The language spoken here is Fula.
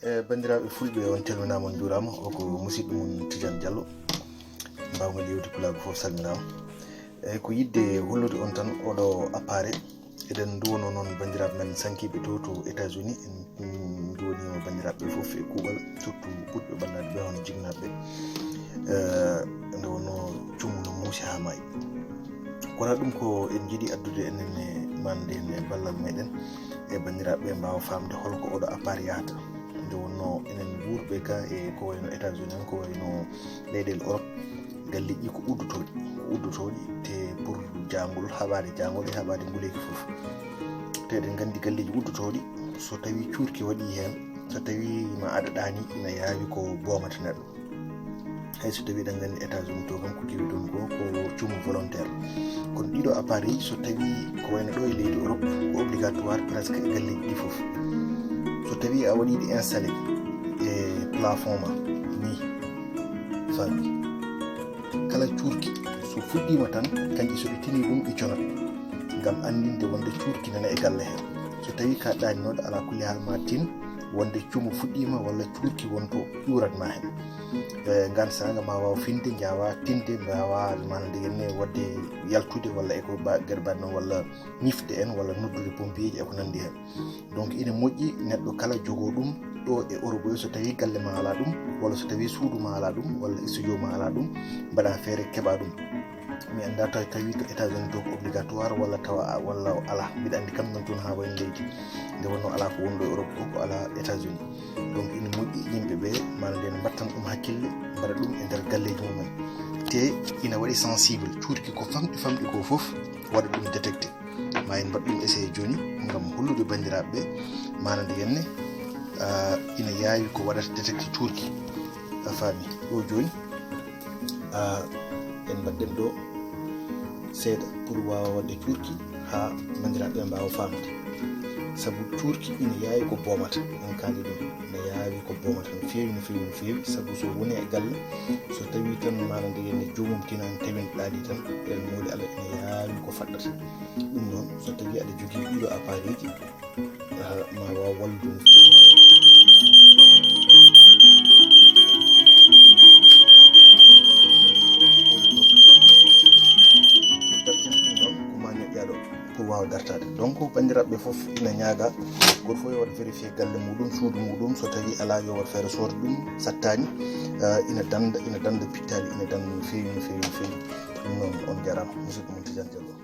bandiraɓe fulɓe on calminama on jurama o ko musidɗo mum Tidiane Diallo mbawmo lewdi pulago foof salminama eyyi ko yidde hollude on tan oɗo appareil eɗen duwono noon bandiraɓe men sankiɓe to États-Unis en duwonima bandiraɓe foof e kuuɓal surtout ɓurɓe ɓallade ɓe hono jinnaɓe nde wonno cuumu no muusi ha maayi kono ɗum ko en jiiɗi addude enen mande e ballal meɗen e bandiraɓe mbawa famde holko oɗo appareil yahata nde wonno enen wuurɓe ga e ko wayno États-Unis ko wayno leyɗele Europe galleji ko uddotoɗi te pour jangol haɓade jangol e haɓade nguleyki foof te eɗen gandi galleji uddotoɗi so tawi cuurki waɗi hen so tawi ma aɗaɗani ina yaawi ko boomata neɗɗo hay so tawi eɗen gandi États-Unis to kam ko kewi ɗon ko cuumu volontaire kono ɗiɗo appareil so tawi ko wayno ɗo e leydi Europe ko obligatoire presque e galleji ɗi foof so tawi a waɗiɗi installé e plafond ma ni faami kala cuurki so fuɗɗima tan kanƴi soɓe tini ɗum ɗi conat ngam andinde wonde cuurki nana e galle hen so tawi ka ɗaninoɗo ala kulli haal ma tin wonde cuumu fuɗɗima walla cuurki wonto ƴuratma hen ngan saga ma waw finde jawa tinde mbawa manade henne wadde yaltude walla eko gueɗe mbaɗe noon walla ñifde en walla noddude pompier ji eko nandi hen donc ina moƴƴi neɗɗo kala jogo ɗum ɗo e Europe so tawi galle ma ala ɗum walla so tawi suudu ma ala ɗum walla studio ma ala ɗum mbaɗa feere keɓa ɗum mi anda tawi to États-Unis to ko obligatoire walla tawa walla ala mbiɗa andi kam non toon ha wayno leydi nde wonno ala ko wonɗo Europe ko ala États-Unis donc ina moƴƴi yimɓeɓe manade ne mbattan ɗum hakkille mbaɗa ɗum e nder galleji mumen te ina waɗi sensible cuurki ko famɗi ko foof waɗa ɗum détecté ma en mbaɗ ɗum essayé joni gam hollude bandiraɓeɓe manade henne ina yaawi ko waɗata détecté cuurki a faami ɗo joni en mbaɗɗen ɗo seeɗa pour wawa wadde cuurki ha bandiraɓe mbawa famde saabu cuurki ina yaawi ko boomata en kaali ɗum ina yaawi ko boomata no feewi saabu so woni e galle so tawi tan manade henne jomum tinani tawin ɗaɗi tan en mooli Allah ina yaawi ko faɗɗata ɗum noon so tawi aɗa jogui ɗiɗo appareil ji ma waw wallude no feewi pour wawa dartade donc bandiraɓe foof ina ñaaga goto fof yo wat vérifié galle muɗum suudu muɗum so tawi ala yo wat feere soorde ɗum sattani ina danda pittali ina danda no feewi ɗum noon on jarama musidɗo mum Tidiane Diallo